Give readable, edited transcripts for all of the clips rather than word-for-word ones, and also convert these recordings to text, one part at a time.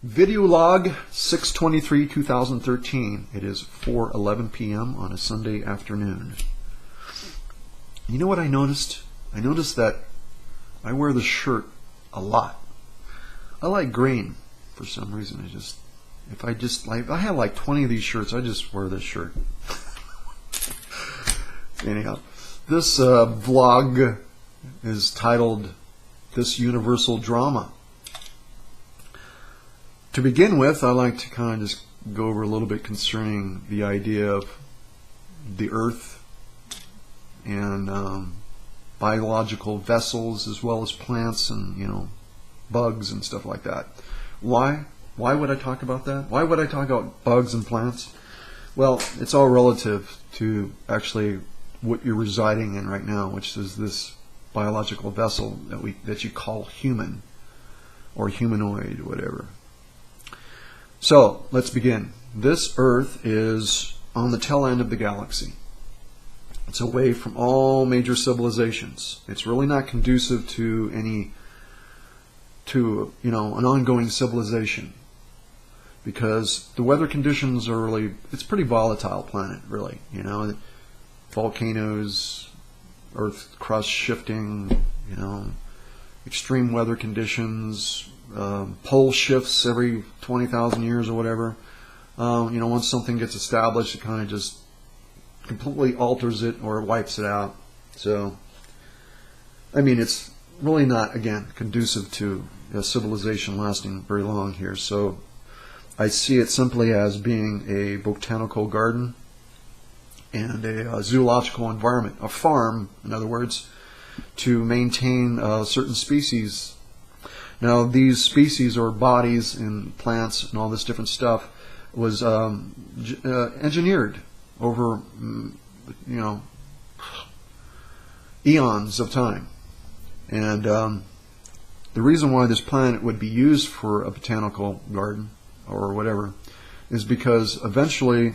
Video log 6/23/2013. It is 4:11 p.m. on a Sunday afternoon. You know what I noticed? I noticed that I wear this shirt a lot. I like green for some reason. I have like 20 of these shirts. I just wear this shirt. Anyhow, this vlog is titled "This Universal Drama." To begin with, I like to kind of just go over a little bit concerning the idea of the Earth and biological vessels, as well as plants and bugs and stuff like that. Why? Why would I talk about that? Why would I talk about bugs and plants? Well, it's all relative to actually what you're residing in right now, which is this biological vessel that you call human or humanoid, whatever. So let's begin. This Earth is on the tail end of the galaxy. It's away from all major civilizations. It's really not conducive to an ongoing civilization, because the weather conditions are it's a pretty volatile planet, really. Volcanoes, Earth crust shifting, extreme weather conditions, pole shifts every 20,000 years or whatever. Once something gets established, it kind of just completely alters it or wipes it out. So, it's really not, again, conducive to a civilization lasting very long here. So I see it simply as being a botanical garden and a zoological environment, a farm, in other words, to maintain certain species. Now, these species or bodies in plants and all this different stuff was engineered over, eons of time. And the reason why this planet would be used for a botanical garden or whatever is because eventually,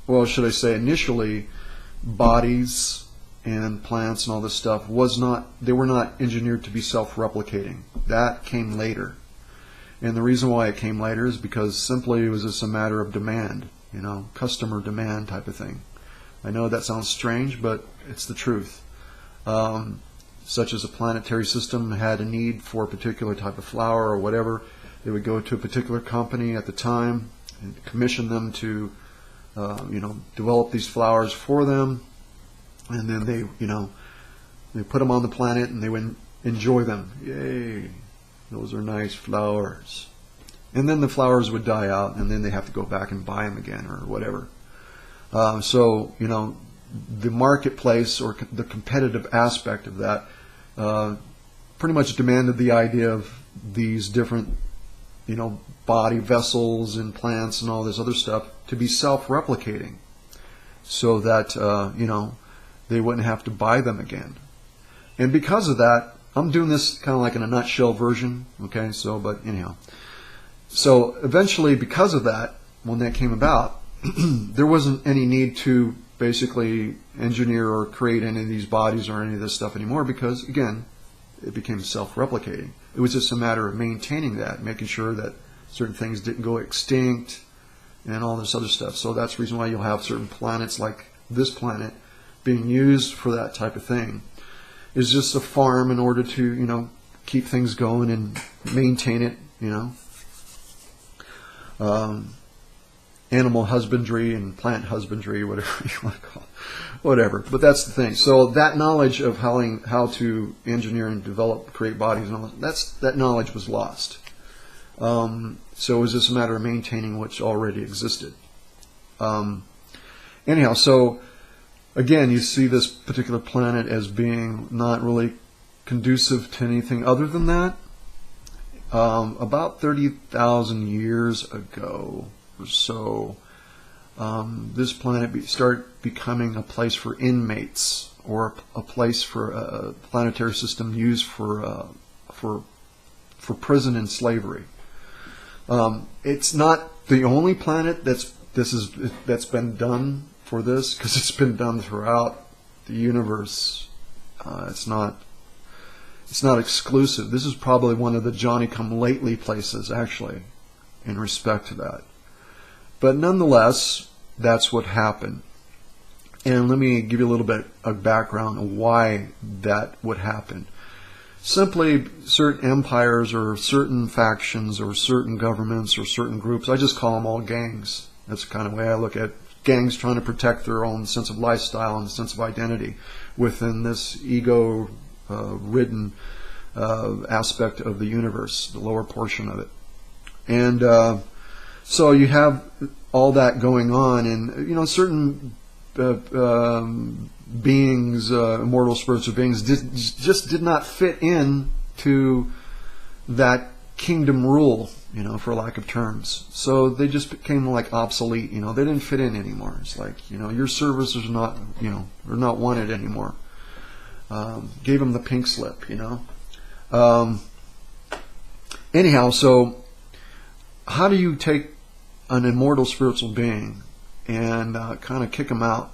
well, should I say initially, bodies and plants and all this stuff they were not engineered to be self-replicating. That came later. And the reason why it came later is because simply it was just a matter of demand, customer demand type of thing. I know that sounds strange, but it's the truth. Such as a planetary system had a need for a particular type of flower or whatever, they would go to a particular company at the time and commission them to develop these flowers for them. And then they put them on the planet and they would enjoy them. Yay, those are nice flowers. And then the flowers would die out, and then they have to go back and buy them again or whatever. So the marketplace or the competitive aspect of that pretty much demanded the idea of these different body vessels and plants and all this other stuff to be self-replicating, so that they wouldn't have to buy them again. And because of that, I'm doing this kind of like in a nutshell version, okay? But anyhow. So eventually, because of that, when that came about, there wasn't any need to basically engineer or create any of these bodies or any of this stuff anymore, because, again, it became self-replicating. It was just a matter of maintaining that, making sure that certain things didn't go extinct and all this other stuff. So that's the reason why you'll have certain planets like this planet being used for that type of thing. Is just a farm in order to keep things going and maintain it. Animal husbandry and plant husbandry, whatever you want to call it, whatever. But that's the thing. So that knowledge of how to engineer and develop, create bodies, and all that knowledge was lost. So it was just a matter of maintaining what's already existed. Anyhow, so again, you see this particular planet as being not really conducive to anything other than that. About 30,000 years ago or so, this planet started becoming a place for inmates, or a place for a planetary system used for prison and slavery. It's not the only planet that's been done for this, because it's been done throughout the universe. It's not exclusive. This is probably one of the Johnny-come-lately places, actually. in respect to that. But nonetheless, that's what happened. And let me give you a little bit of background on why that would happen. Simply, certain empires or certain factions or certain governments or certain groups, I just call them all gangs. That's the kind of way I look at gangs trying to protect their own sense of lifestyle and sense of identity within this ego-ridden aspect of the universe, the lower portion of it. And so you have all that going on, and certain beings, immortal spiritual beings, just did not fit in to that kingdom rule, for lack of terms. So they just became like obsolete. They didn't fit in anymore. It's like, your services are not, are not wanted anymore. Gave them the pink slip, Anyhow, so how do you take an immortal spiritual being and kind of kick them out?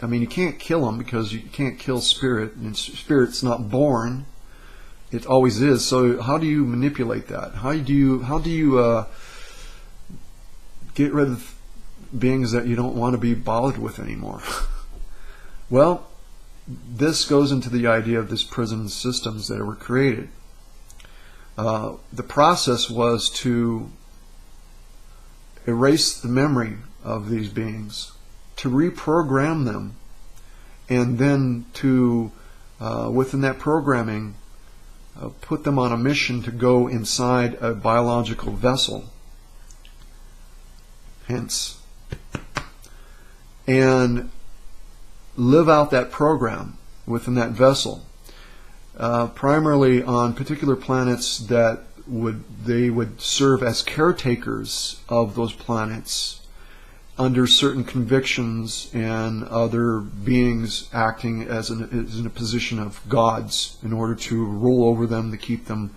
I mean, you can't kill them because you can't kill spirit, and spirit's not born. It always is. So how do you manipulate that? How do you get rid of beings that you don't want to be bothered with anymore? Well, this goes into the idea of these prison systems that were created. The process was to erase the memory of these beings, to reprogram them, and then to, within that programming, put them on a mission to go inside a biological vessel, hence, and live out that program within that vessel, primarily on particular planets that they would serve as caretakers of those planets under certain convictions, and other beings acting as in a position of gods in order to rule over them, to keep them,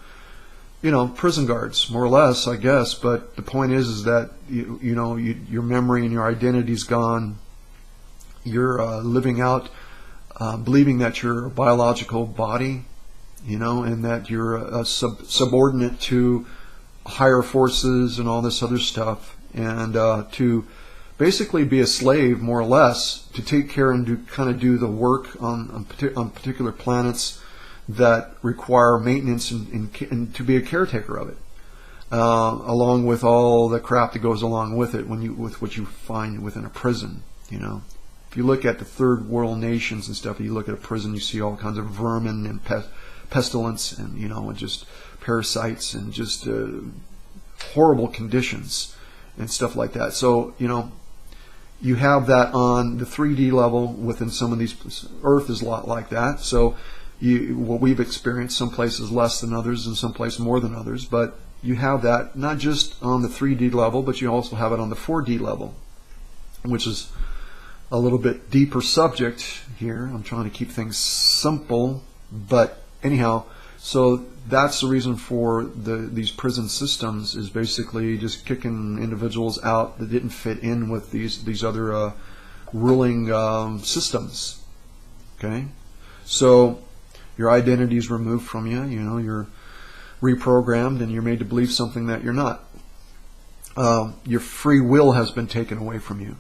prison guards, more or less, I guess. But the point is that your memory and your identity's gone. You're living out, believing that you're a biological body, and that you're subordinate to higher forces and all this other stuff, and to basically be a slave, more or less, to take care and do the work on particular planets that require maintenance, and to be a caretaker of it, along with all the crap that goes along with it with what you find within a prison. If you look at the third world nations and stuff, you look at a prison, you see all kinds of vermin and pestilence, and just parasites, and just horrible conditions and stuff like that. So you have that on the 3D level within some of these. Earth is a lot like that. So what we've experienced, some places less than others, and some places more than others. But you have that not just on the 3D level, but you also have it on the 4D level, which is a little bit deeper subject here. I'm trying to keep things simple, but anyhow, so that's the reason for these prison systems, is basically just kicking individuals out that didn't fit in with these other ruling systems. Okay, so your identity is removed from you. You're reprogrammed, and you're made to believe something that you're not. Your free will has been taken away from you.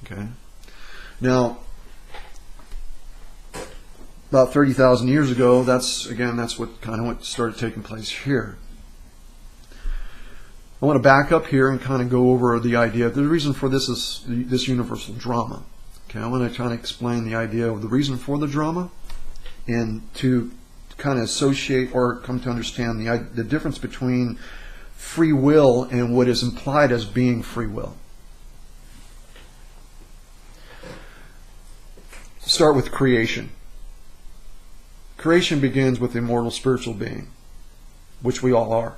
Okay. Now, about 30,000 years ago, that's what started taking place here. I want to back up here and kind of go over the idea. The reason for this is this universal drama. Okay, I want to try to explain the idea of the reason for the drama, and to kind of associate or come to understand the difference between free will and what is implied as being free will. Start with creation. Creation begins with the immortal spiritual being, which we all are.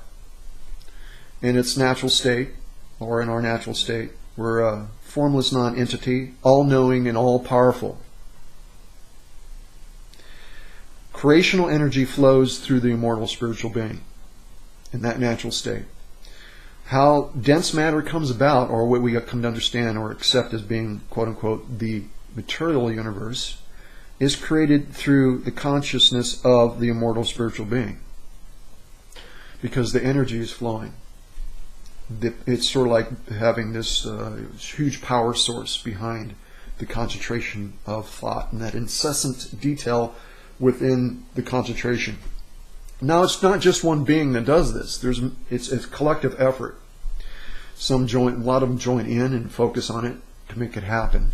In its natural state, or in our natural state, we're a formless non-entity, all-knowing and all-powerful. Creational energy flows through the immortal spiritual being in that natural state. How dense matter comes about, or what we come to understand or accept as being, quote-unquote, the material universe, is created through the consciousness of the immortal spiritual being, because the energy is flowing. it's sort of like having this huge power source behind the concentration of thought and that incessant detail within the concentration. Now, it's not just one being that does this. It's a collective effort. A lot of them join in and focus on it to make it happen.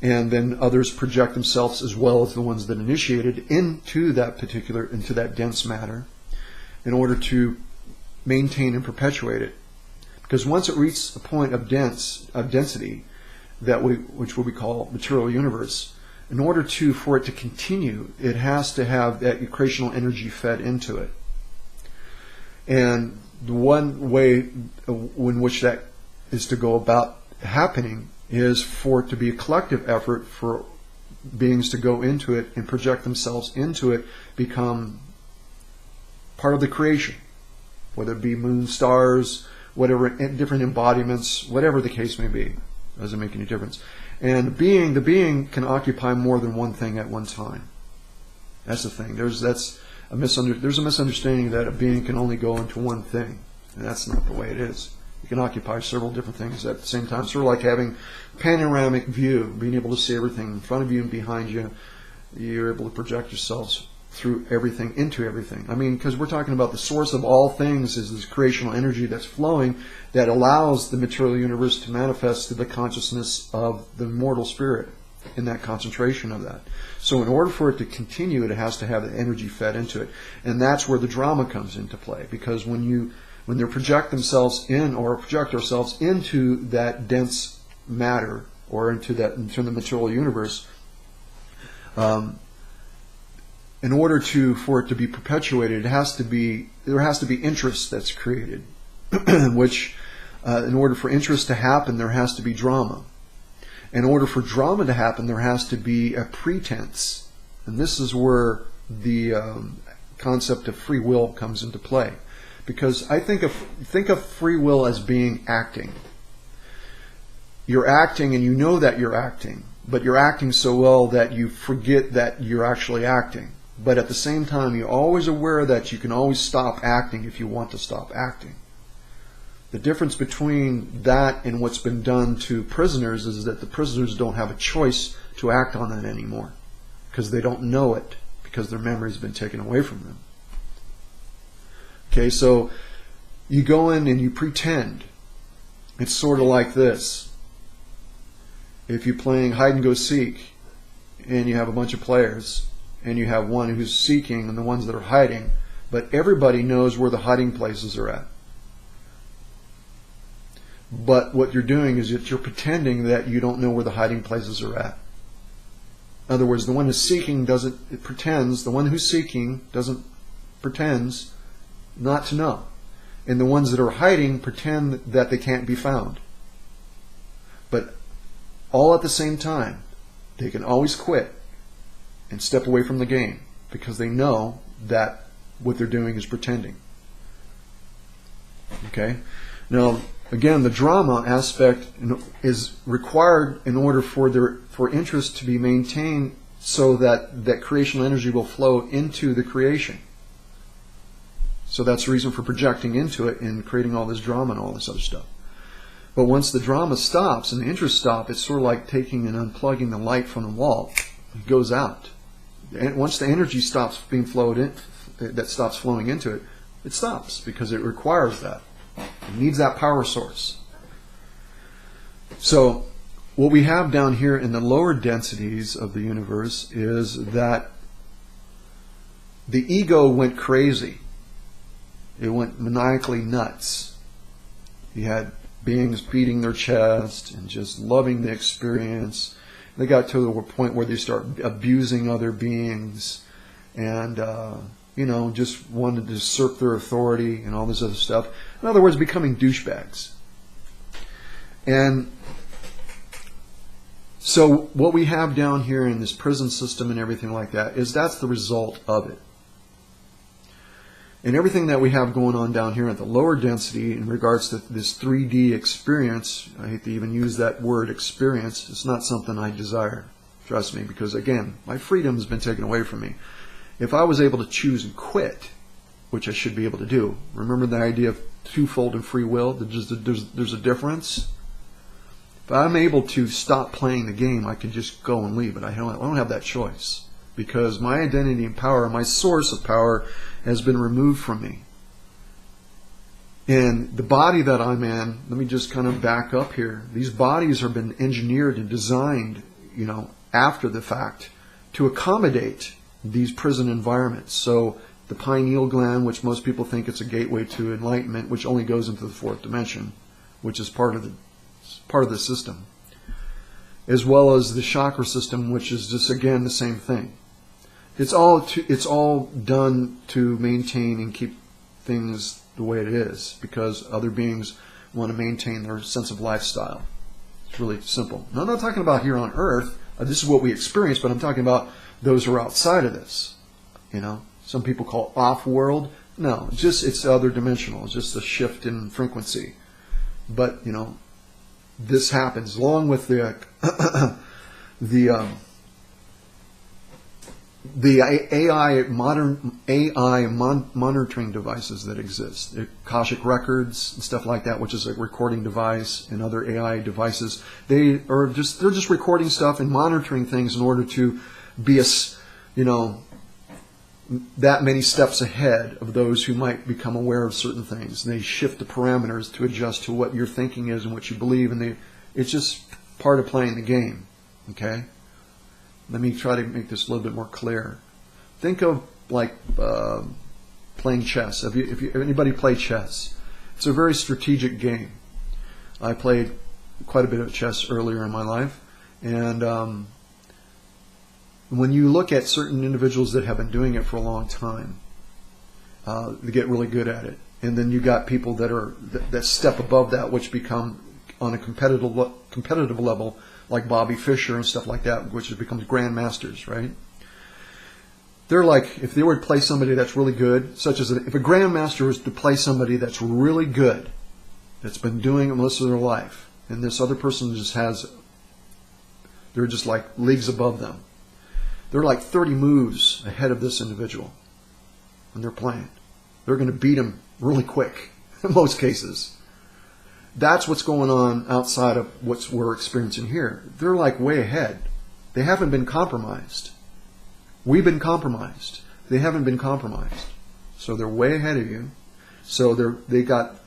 And then others project themselves, as well as the ones that initiated, into that dense matter in order to maintain and perpetuate it. Because once it reaches a point of density, which we call material universe, in order for it to continue, it has to have that creational energy fed into it. And the one way in which that is to go about happening is for it to be a collective effort for beings to go into it and project themselves into it, become part of the creation, whether it be moon, stars, whatever, different embodiments, whatever the case may be. Doesn't make any difference. And the being can occupy more than one thing at one time. That's the thing. There's a misunderstanding that a being can only go into one thing, and that's not the way it is. You can occupy several different things at the same time. Sort of like having panoramic view, being able to see everything in front of you and behind you. You're able to project yourselves through everything into everything. I mean, because we're talking about the source of all things is this creational energy that's flowing that allows the material universe to manifest to the consciousness of the immortal spirit in that concentration of that. So in order for it to continue, it has to have the energy fed into it. And that's where the drama comes into play, because when they project themselves in, or project ourselves into that dense matter, or into the material universe, in order for it to be perpetuated, there has to be interest that's created, which in order for interest to happen, there has to be drama. In order for drama to happen, there has to be a pretense, and this is where the concept of free will comes into play. Because I think of free will as being acting. You're acting, and you know that you're acting, but you're acting so well that you forget that you're actually acting. But at the same time, you're always aware that you can always stop acting if you want to stop acting. The difference between that and what's been done to prisoners is that the prisoners don't have a choice to act on that anymore, because they don't know it, because their memory's been taken away from them. Okay, so you go in and you pretend. It's sort of like this. If you're playing hide and go seek and you have a bunch of players and you have one who's seeking and the ones that are hiding, but everybody knows where the hiding places are at. But what you're doing is that you're pretending that you don't know where the hiding places are at. In other words, the one who's seeking pretends not to know. And the ones that are hiding pretend that they can't be found. But all at the same time, they can always quit and step away from the game, because they know that what they're doing is pretending. Okay? Now, again, the drama aspect is required in order for interest to be maintained, so that creational energy will flow into the creation. So that's the reason for projecting into it and creating all this drama and all this other stuff. But once the drama stops and the interest stops, it's sort of like taking and unplugging the light from the wall. It goes out. And once the energy stops being flowed in, that stops flowing into it, it stops, because it requires that. It needs that power source. So what we have down here in the lower densities of the universe is that the ego went crazy. It went maniacally nuts. You had beings beating their chest and just loving the experience. They got to the point where they start abusing other beings and, just wanted to usurp their authority and all this other stuff. In other words, becoming douchebags. And so what we have down here in this prison system and everything like that that's the result of it. And everything that we have going on down here at the lower density in regards to this 3D experience, I hate to even use that word experience, it's not something I desire, trust me, because again, my freedom has been taken away from me. If I was able to choose and quit, which I should be able to do. Remember the idea of twofold and free will? There's a difference. If I'm able to stop playing the game, I can just go and leave, but I don't have that choice, because my identity and power, my source of power, has been removed from me. And the body that I'm in, let me just kind of back up here. These bodies have been engineered and designed, after the fact, to accommodate these prison environments. So the pineal gland, which most people think it's a gateway to enlightenment, which only goes into the fourth dimension, which is part of the system, as well as the chakra system, which is just again the same thing. It's all done to maintain and keep things the way it is, because other beings want to maintain their sense of lifestyle. It's really simple. Now, I'm not talking about here on Earth. This is what we experience, but I'm talking about those who are outside of this. Some people call it off-world. No, it's other dimensional. It's just a shift in frequency. But this happens along with the modern AI monitoring devices that exist, the Akashic records and stuff like that, which is a recording device, and other AI devices. They're just recording stuff and monitoring things in order to be that many steps ahead of those who might become aware of certain things. And they shift the parameters to adjust to what your thinking is and what you believe, and it's just part of playing the game. Okay? Let me try to make this a little bit more clear. Think of like playing chess. If anybody play chess, it's a very strategic game. I played quite a bit of chess earlier in my life, and when you look at certain individuals that have been doing it for a long time, they get really good at it. And then you got people that step above that, which become on a competitive level, like Bobby Fischer and stuff like that, which becomes grandmasters, right? They're like, if they were to play somebody that's really good, such as if a grandmaster was to play somebody that's really good, that's been doing it most of their life, and this other person they're just like leagues above them. They're like 30 moves ahead of this individual when they're playing. They're going to beat him really quick in most cases. That's what's going on outside of what we're experiencing here. They're like way ahead. They haven't been compromised. We've been compromised. They haven't been compromised. So they're way ahead of you. So they got,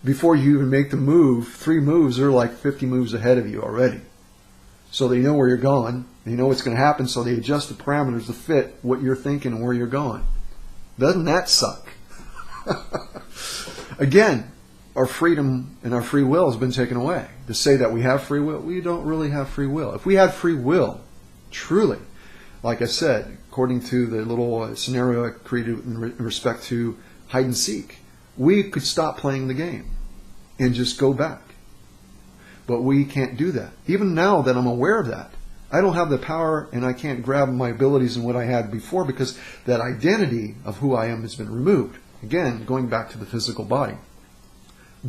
before you even make the move, 3 moves, they're like 50 moves ahead of you already. So they know where you're going. They know what's going to happen, so they adjust the parameters to fit what you're thinking and where you're going. Doesn't that suck? Again, our freedom and our free will has been taken away. To say that we have free will, we don't really have free will. If we had free will, truly, like I said, according to the little scenario I created in respect to hide and seek, we could stop playing the game and just go back. But we can't do that. Even now that I'm aware of that, I don't have the power, and I can't grab my abilities and what I had before, because that identity of who I am has been removed. Again, going back to the physical body.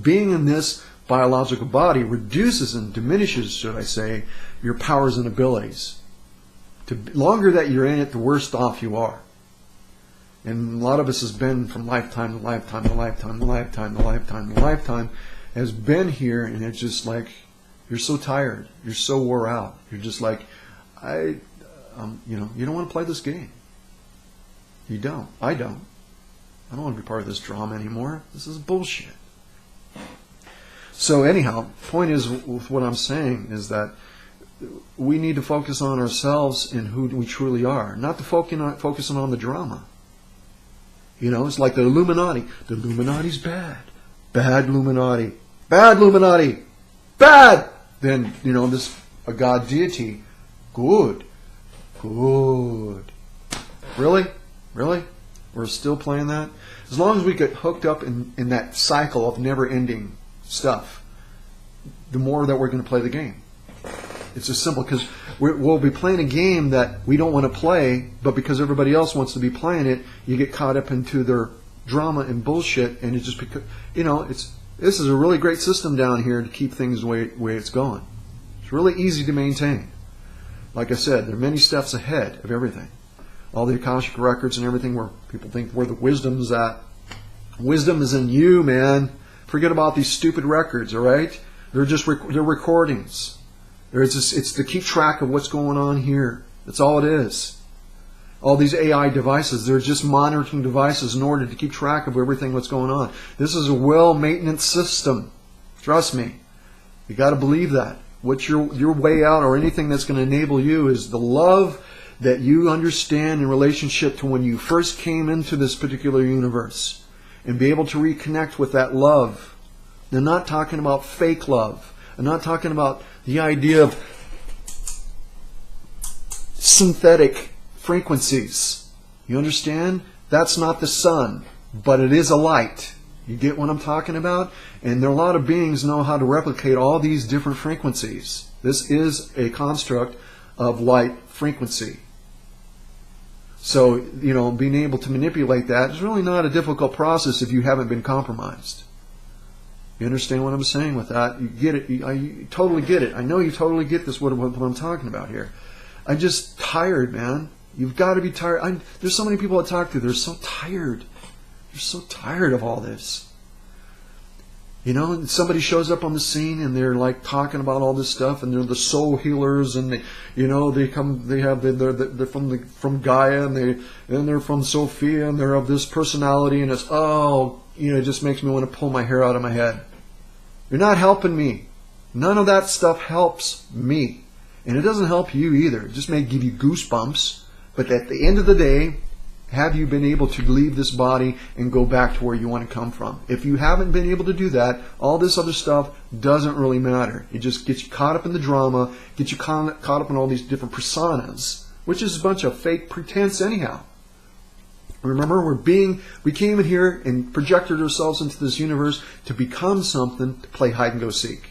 Being in this biological body reduces and diminishes, should I say, your powers and abilities. The longer that you're in it, the worse off you are. And a lot of us has been from lifetime to lifetime to lifetime to lifetime to lifetime to lifetime, has been here, and it's just like, you're so tired. You're so wore out. You're just like, you don't want to play this game. You don't. I don't. I don't want to be part of this drama anymore. This is bullshit. So anyhow, point is, with what I'm saying is that we need to focus on ourselves and who we truly are, not to focusing on the drama. It's like the Illuminati. The Illuminati's bad. Bad Illuminati. Bad Illuminati. Bad! Then, a God deity. Good. Good. Really? Really? We're still playing that? As long as we get hooked up in that cycle of never-ending stuff, the more that we're going to play the game. It's just simple, because we'll be playing a game that we don't want to play, but because everybody else wants to be playing it, you get caught up into their drama and bullshit, and it just becomes, this is a really great system down here to keep things the way it's going. It's really easy to maintain. Like I said, they're many steps ahead of everything. all the Akashic records and everything, where people think where the wisdom's at. Wisdom is in you, man. Forget about these stupid records, all right? They're just they're recordings. It's to keep track of what's going on here. That's all it is. All these AI devices, they're just monitoring devices in order to keep track of everything that's going on. This is a well-maintenance system. Trust me. You got to believe that. What's your way out, or anything that's going to enable you, is the love that you understand in relationship to when you first came into this particular universe, and be able to reconnect with that love. They're not talking about fake love. I'm not talking about the idea of synthetic frequencies. You understand? That's not the sun, but it is a light. You get what I'm talking about? And there are a lot of beings know how to replicate all these different frequencies. This is a construct of light frequency. So, you know, being able to manipulate that is really not a difficult process if you haven't been compromised. You understand what I'm saying with that? You get it. You totally get it. I know you totally get this, what I'm talking about here. I'm just tired, man. You've got to be tired. There's so many people I talk to. They're so tired. They're so tired of all this. You know, and somebody shows up on the scene and they're like talking about all this stuff, and they're the soul healers, and they, you know, they're from Gaia, and they're from Sophia, and they're of this personality, and it's, oh, you know, it just makes me want to pull my hair out of my head. You're not helping me. None of that stuff helps me. And it doesn't help you either. It just may give you goosebumps. But at the end of the day, have you been able to leave this body and go back to where you want to come from? If you haven't been able to do that, all this other stuff doesn't really matter. It just gets you caught up in the drama, gets you caught up in all these different personas, which is a bunch of fake pretense anyhow. Remember, we came in here and projected ourselves into this universe to become something, to play hide and go seek.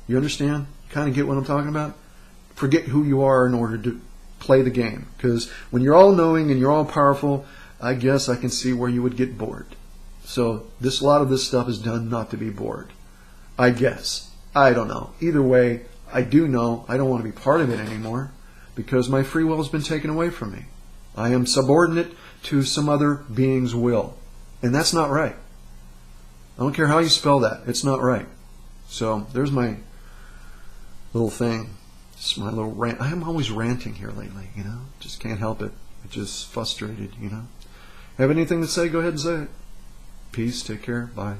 You understand? You kind of get what I'm talking about? Forget who you are in order to play the game. Because when you're all knowing and you're all powerful, I guess I can see where you would get bored. So a lot of this stuff is done not to be bored. I guess. I don't know. Either way, I do know I don't want to be part of it anymore, because my free will has been taken away from me. I am subordinate to some other being's will. And that's not right. I don't care how you spell that. It's not right. So there's my little thing. It's my little rant. I am always ranting here lately, you know. Just can't help it. I'm just frustrated, you know. Have anything to say? Go ahead and say it. Peace. Take care. Bye.